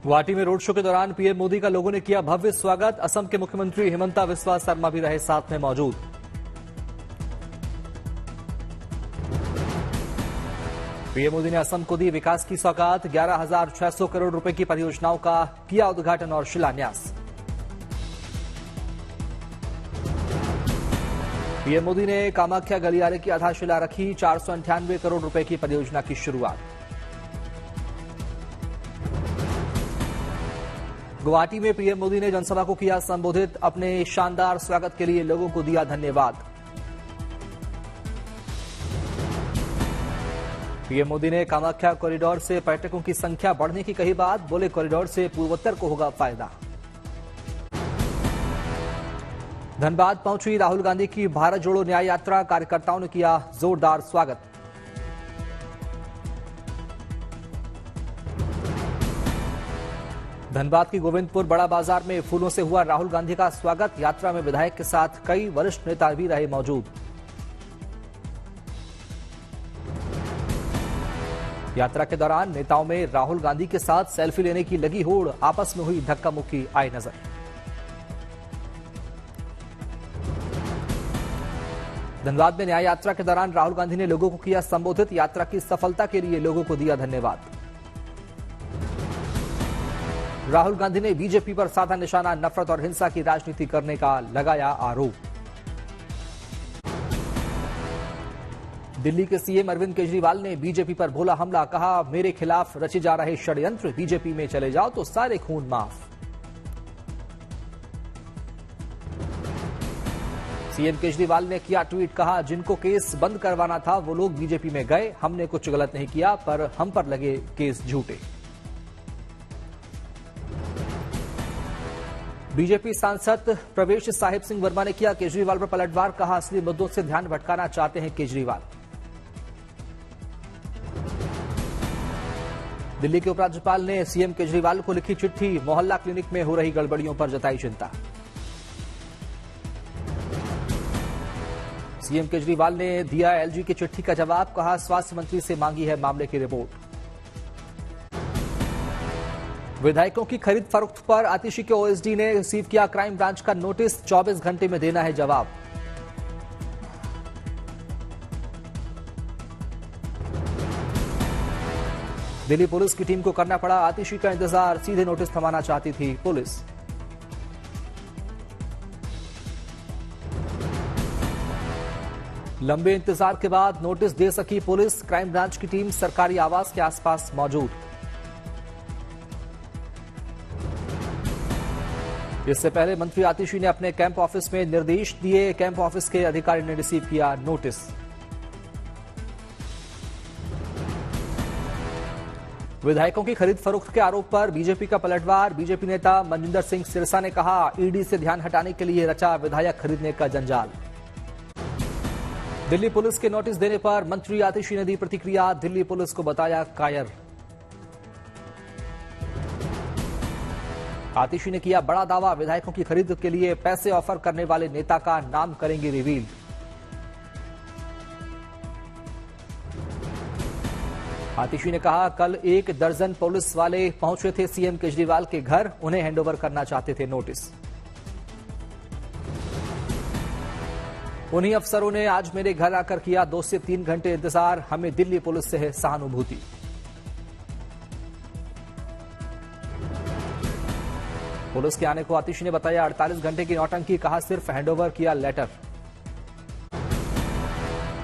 गुवाहाटी में road show के दौरान पीएम मोदी का लोगों ने किया भव्य स्वागत। असम के मुख्यमंत्री हिमंता बिस्वा शर्मा भी रहे साथ में मौजूद। पीएम मोदी ने असम को दी विकास की सौगात। 11,600 करोड़ रुपए की परियोजनाओं का किया उद्घाटन और शिलान्यास। पीएम मोदी ने कामाख्या गलियारे की आधारशिला रखी। 498 करोड़ रुपए की परियोजना की शुरुआत। गुवाहाटी में पीएम मोदी ने जनसभा को किया संबोधित। अपने शानदार स्वागत के लिए लोगों को दिया धन्यवाद। पीएम मोदी ने कामाख्या कॉरिडोर से पर्यटकों की संख्या बढ़ने की कही बात। बोले कॉरिडोर से पूर्वोत्तर को होगा फायदा। धनबाद पहुंची राहुल गांधी की भारत जोड़ो न्याय यात्रा। कार्यकर्ताओं ने किया जोरदार स्वागत। धनबाद की गोविंदपुर बड़ा बाजार में फूलों से हुआ राहुल गांधी का स्वागत। यात्रा में विधायक के साथ कई वरिष्ठ नेता भी रहे मौजूद। यात्रा के दौरान नेताओं में राहुल गांधी के साथ सेल्फी लेने की लगी होड़। आपस में हुई धक्का मुक्की आई नजर। धनबाद में न्याय यात्रा के दौरान राहुल गांधी ने लोगों को किया संबोधित। यात्रा की सफलता के लिए लोगों को दिया धन्यवाद। राहुल गांधी ने बीजेपी पर साधा निशाना। नफरत और हिंसा की राजनीति करने का लगाया आरोप। दिल्ली के सीएम अरविंद केजरीवाल ने बीजेपी पर बोला हमला। कहा मेरे खिलाफ रचे जा रहे षड्यंत्र। बीजेपी में चले जाओ तो सारे खून माफ। सीएम केजरीवाल ने किया ट्वीट। कहा जिनको केस बंद करवाना था वो लोग बीजेपी में गए। हमने कुछ गलत नहीं किया पर हम पर लगे केस झूठे। बीजेपी सांसद प्रवेश साहिब सिंह वर्मा ने किया केजरीवाल पर पलटवार। कहा असली मुद्दों से ध्यान भटकाना चाहते हैं केजरीवाल। दिल्ली के उपराज्यपाल ने सीएम केजरीवाल को लिखी चिट्ठी। मोहल्ला क्लिनिक में हो रही गड़बड़ियों पर जताई चिंता। सीएम केजरीवाल ने दिया एलजी की चिट्ठी का जवाब। कहा स्वास्थ्य मंत्री से मांगी है मामले की रिपोर्ट। विधायकों की खरीद फरोख्त पर आतिशी के ओएसडी ने रिसीव किया क्राइम ब्रांच का नोटिस। 24 घंटे में देना है जवाब। दिल्ली पुलिस की टीम को करना पड़ा आतिशी का इंतजार। सीधे नोटिस थमाना चाहती थी पुलिस। लंबे इंतजार के बाद नोटिस दे सकी पुलिस। क्राइम ब्रांच की टीम सरकारी आवास के आसपास मौजूद। इससे पहले मंत्री आतिशी ने अपने कैंप ऑफिस में निर्देश दिए। कैंप ऑफिस के अधिकारी ने रिसीव किया नोटिस। विधायकों की खरीद फरोख्त के आरोप पर बीजेपी का पलटवार। बीजेपी नेता मनजिंदर सिंह सिरसा ने कहा ईडी से ध्यान हटाने के लिए रचा विधायक खरीदने का जंजाल। दिल्ली पुलिस के नोटिस देने पर मंत्री आतिशी ने दी प्रतिक्रिया। दिल्ली पुलिस को बताया कायर। आतिशी ने किया बड़ा दावा। विधायकों की खरीद के लिए पैसे ऑफर करने वाले नेता का नाम करेंगे रिवील। आतिशी ने कहा कल 1 दर्जन पुलिस वाले पहुंचे थे सीएम केजरीवाल के घर। उन्हें हैंडओवर करना चाहते थे नोटिस। उन्हीं अफसरों ने आज मेरे घर आकर किया 2 से 3 घंटे इंतजार। हमें दिल्ली पुलिस से है सहानुभूति। पुलिस के आने को आतिशी ने बताया 48 घंटे की नौटंकी। कहा सिर्फ हैंडओवर किया लेटर।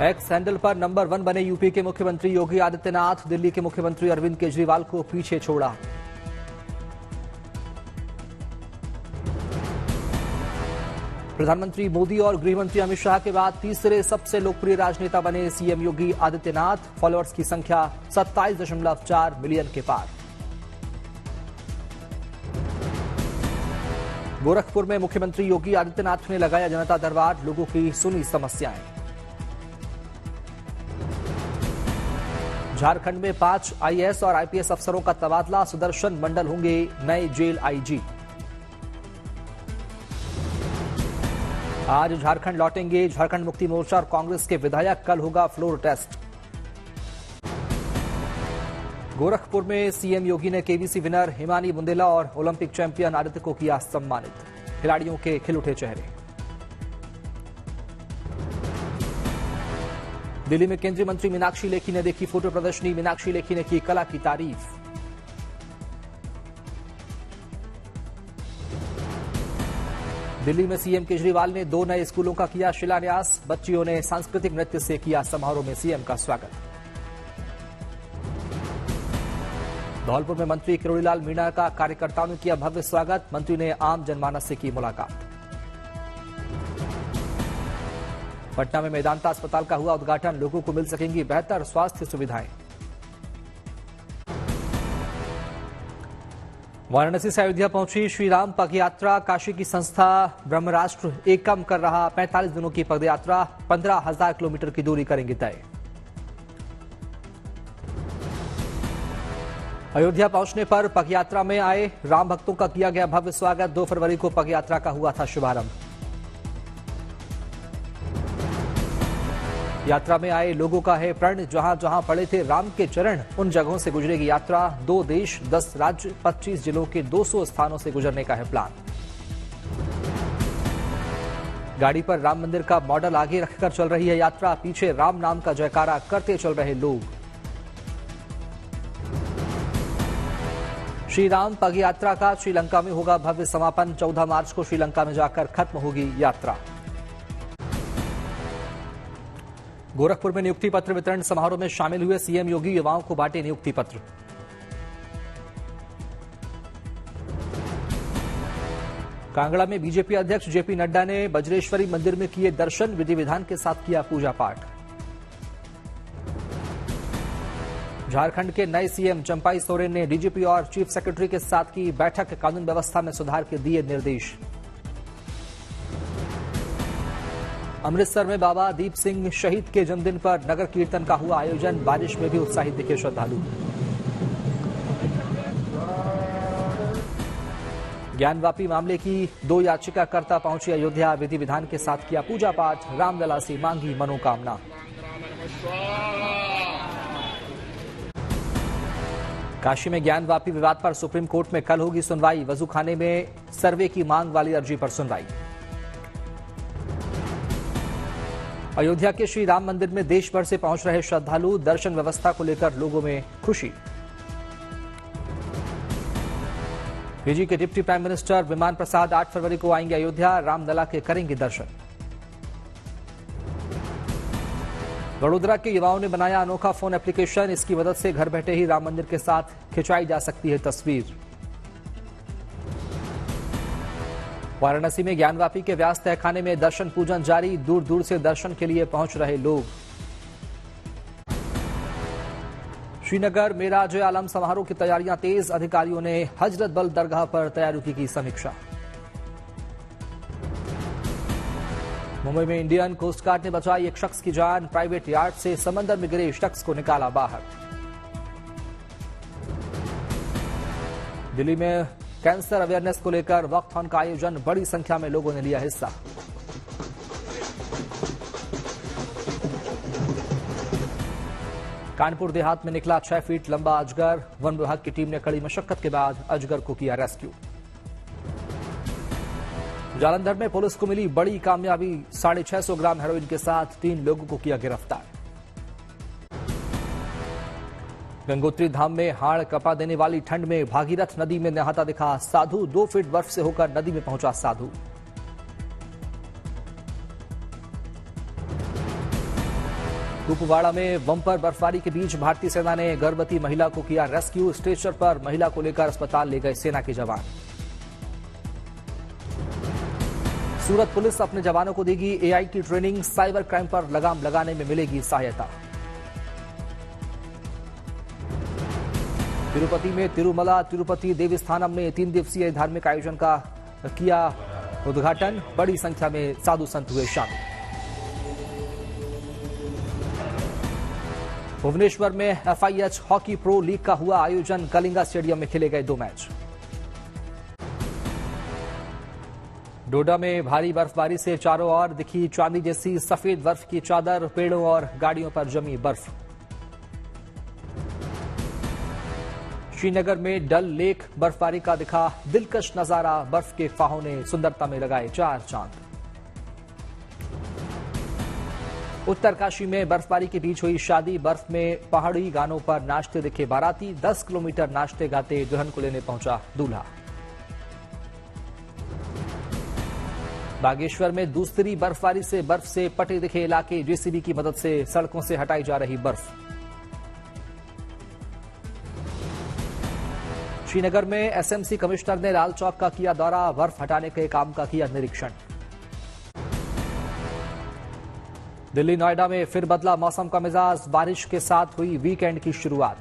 एक्स हैंडल पर नंबर 1 बने यूपी के मुख्यमंत्री योगी आदित्यनाथ। दिल्ली के मुख्यमंत्री अरविंद केजरीवाल को पीछे छोड़ा। प्रधानमंत्री मोदी और गृहमंत्री अमित शाह के बाद तीसरे सबसे लोकप्रिय राजनेता बने सीएम योगी आदित्यनाथ। फॉलोअर्स की संख्या 27.4 मिलियन के पार। गोरखपुर में मुख्यमंत्री योगी आदित्यनाथ ने लगाया जनता दरबार। लोगों की सुनी समस्याएं। झारखंड में 5 आईएएस और आईपीएस अफसरों का तबादला। सुदर्शन मंडल होंगे नए जेल आईजी। आज झारखंड लौटेंगे झारखंड मुक्ति मोर्चा और कांग्रेस के विधायक। कल होगा फ्लोर टेस्ट। गोरखपुर में सीएम योगी ने केबीसी विनर हिमानी बुंदेला और ओलंपिक चैंपियन आदित्य को किया सम्मानित। खिलाड़ियों के खिल उठे चेहरे। दिल्ली में केंद्रीय मंत्री मीनाक्षी लेखी ने देखी फोटो प्रदर्शनी। मीनाक्षी लेखी ने की कला की तारीफ। दिल्ली में सीएम केजरीवाल ने 2 नए स्कूलों का किया शिलान्यास। बच्चियों ने सांस्कृतिक नृत्य से किया समारोह में सीएम का स्वागत। धौलपुर में मंत्री किरोड़ीलाल मीणा का कार्यकर्ताओं ने किया भव्य स्वागत। मंत्री ने आम जनमानस से की मुलाकात। पटना में मेदांता अस्पताल का हुआ उद्घाटन। लोगों को मिल सकेंगी बेहतर स्वास्थ्य सुविधाएं। वाराणसी से अयोध्या पहुंची श्री राम पग यात्रा। काशी की संस्था ब्रह्मराष्ट्र एकम कर रहा 45 दिनों की पद यात्रा। 15,000 किलोमीटर की दूरी करेंगे तय। अयोध्या पहुंचने पर पग यात्रा में आए राम भक्तों का किया गया भव्य स्वागत। 2 फरवरी को पग यात्रा का हुआ था शुभारंभ। यात्रा में आए लोगों का है प्रण। जहां जहां पड़े थे राम के चरण, उन जगहों से गुजरेगी यात्रा। 2 देश 10 राज्य 25 जिलों के 200 स्थानों से गुजरने का है प्लान। गाड़ी पर राम मंदिर का मॉडल आगे रखकर चल रही है यात्रा। पीछे राम नाम का जयकारा करते चल रहे लोग। श्री राम पग यात्रा का श्रीलंका में होगा भव्य समापन। 14 मार्च को श्रीलंका में जाकर खत्म होगी यात्रा। गोरखपुर में नियुक्ति पत्र वितरण समारोह में शामिल हुए सीएम योगी। युवाओं को बांटे नियुक्ति पत्र। कांगड़ा में बीजेपी अध्यक्ष जेपी नड्डा ने बज्रेश्वरी मंदिर में किए दर्शन। विधि विधान के साथ किया पूजा पाठ। झारखंड के नए सीएम चंपाई सोरेन ने डीजीपी और चीफ सेक्रेटरी के साथ की बैठक। कानून व्यवस्था में सुधार के दिए निर्देश। अमृतसर में बाबा दीप सिंह शहीद के जन्मदिन पर नगर कीर्तन का हुआ आयोजन। बारिश में भी उत्साहित दिखे श्रद्धालु। ज्ञानवापी मामले की 2 याचिकाकर्ता पहुंची अयोध्या। विधि विधान के साथ किया पूजा पाठ। रामलला से मांगी मनोकामना। काशी में ज्ञानवापी विवाद पर सुप्रीम कोर्ट में कल होगी सुनवाई। वजूखाने में सर्वे की मांग वाली अर्जी पर सुनवाई। अयोध्या के श्री राम मंदिर में देश भर से पहुंच रहे श्रद्धालु। दर्शन व्यवस्था को लेकर लोगों में खुशी। फिजी के डिप्टी प्राइम मिनिस्टर विमान प्रसाद 8 फरवरी को आएंगे अयोध्या। रामलला के करेंगे दर्शन। वडोदरा के युवाओं ने बनाया अनोखा फोन एप्लीकेशन। इसकी मदद से घर बैठे ही राम मंदिर के साथ खिंचवाई जा सकती है तस्वीर। वाराणसी में ज्ञानवापी के व्यास तहखाने में दर्शन पूजन जारी। दूर दूर से दर्शन के लिए पहुंच रहे लोग। श्रीनगर मेराज आलम समारोह की तैयारियां तेज। अधिकारियों ने हजरत बल दरगाह पर तैयारियों की समीक्षा। मुंबई में इंडियन कोस्ट गार्ड ने बचाई एक शख्स की जान। प्राइवेट यार्ड से समंदर में गिरे शख्स को निकाला बाहर। दिल्ली में कैंसर अवेयरनेस को लेकर वॉकथॉन का आयोजन। बड़ी संख्या में लोगों ने लिया हिस्सा। कानपुर देहात में निकला 6 फीट लंबा अजगर। वन विभाग की टीम ने कड़ी मशक्कत के बाद अजगर को किया रेस्क्यू। जालंधर में पुलिस को मिली बड़ी कामयाबी। 650 ग्राम हेरोइन के साथ 3 लोगों को किया गिरफ्तार। गंगोत्री धाम में हाड़ कपा देने वाली ठंड में भागीरथ नदी में नहाता दिखा साधु। 2 फीट बर्फ से होकर नदी में पहुंचा साधु। कुपवाड़ा में बम्पर बर्फबारी के बीच भारतीय सेना ने गर्भवती महिला को किया रेस्क्यू। स्ट्रेचर पर महिला को लेकर अस्पताल ले गए सेना के जवान। सूरत पुलिस अपने जवानों को देगी एआई की ट्रेनिंग। साइबर क्राइम पर लगाम लगाने में मिलेगी सहायता। तिरुपति में तिरुमला तिरुपति देवस्थानम में 3 दिवसीय धार्मिक आयोजन का किया उद्घाटन। बड़ी संख्या में साधु संत हुए शामिल। भुवनेश्वर में एफआईएच हॉकी प्रो लीग का हुआ आयोजन। कलिंगा स्टेडियम में खेले गए 2 मैच। डोडा में भारी बर्फबारी से चारों ओर दिखी चांदी जैसी सफेद बर्फ की चादर। पेड़ों और गाड़ियों पर जमी बर्फ। श्रीनगर में डल लेक बर्फबारी का दिखा दिलकश नजारा, बर्फ के फाहों ने सुंदरता में लगाए 4 चांद। उत्तरकाशी में बर्फबारी के बीच हुई शादी, बर्फ में पहाड़ी गानों पर नाचते दिखे बाराती, 10 किलोमीटर नाचते गाते दुल्हन को लेने पहुंचा दूल्हा। बागेश्वर में दूसरी बर्फबारी से बर्फ से पटे दिखे इलाके, जेसीबी की मदद से सड़कों से हटाई जा रही बर्फ। श्रीनगर में एसएमसी कमिश्नर ने लाल चौक का किया दौरा, बर्फ हटाने के काम का किया निरीक्षण। दिल्ली नोएडा में फिर बदला मौसम का मिजाज, बारिश के साथ हुई वीकेंड की शुरुआत।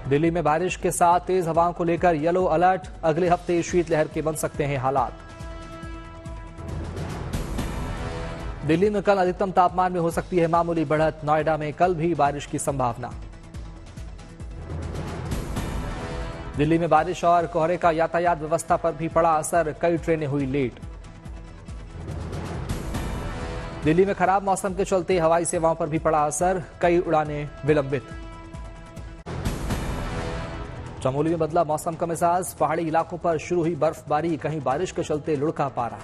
दिल्ली में बारिश के साथ तेज हवाओं को लेकर येलो अलर्ट, अगले हफ्ते शीतलहर के बन सकते हैं हालात। दिल्ली में कल अधिकतम तापमान में हो सकती है मामूली बढ़त, नोएडा में कल भी बारिश की संभावना। दिल्ली में बारिश और कोहरे का यातायात व्यवस्था पर भी पड़ा असर, कई ट्रेनें हुई लेट। दिल्ली में खराब मौसम के चलते हवाई सेवाओं पर भी पड़ा असर, कई उड़ानें विलंबित। चमोली में बदला मौसम का मिजाज, पहाड़ी इलाकों पर शुरू हुई बर्फबारी, कहीं बारिश के चलते लुढ़का पारा।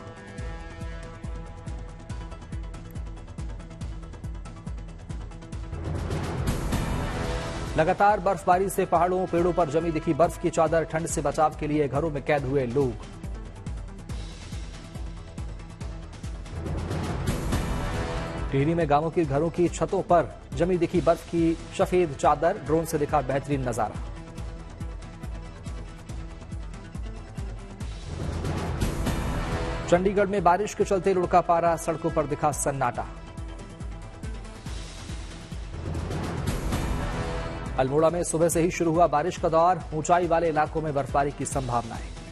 लगातार बर्फबारी से पहाड़ों पेड़ों पर जमी दिखी बर्फ की चादर, ठंड से बचाव के लिए घरों में कैद हुए लोग। टिहरी में गांवों के घरों की छतों पर जमी दिखी बर्फ की सफेद चादर, ड्रोन से दिखा बेहतरीन नजारा। चंडीगढ़ में बारिश के चलते लुढ़का पारा, सड़कों पर दिखा सन्नाटा। अल्मोड़ा में सुबह से ही शुरू हुआ बारिश का दौर, ऊंचाई वाले इलाकों में बर्फबारी की संभावना है।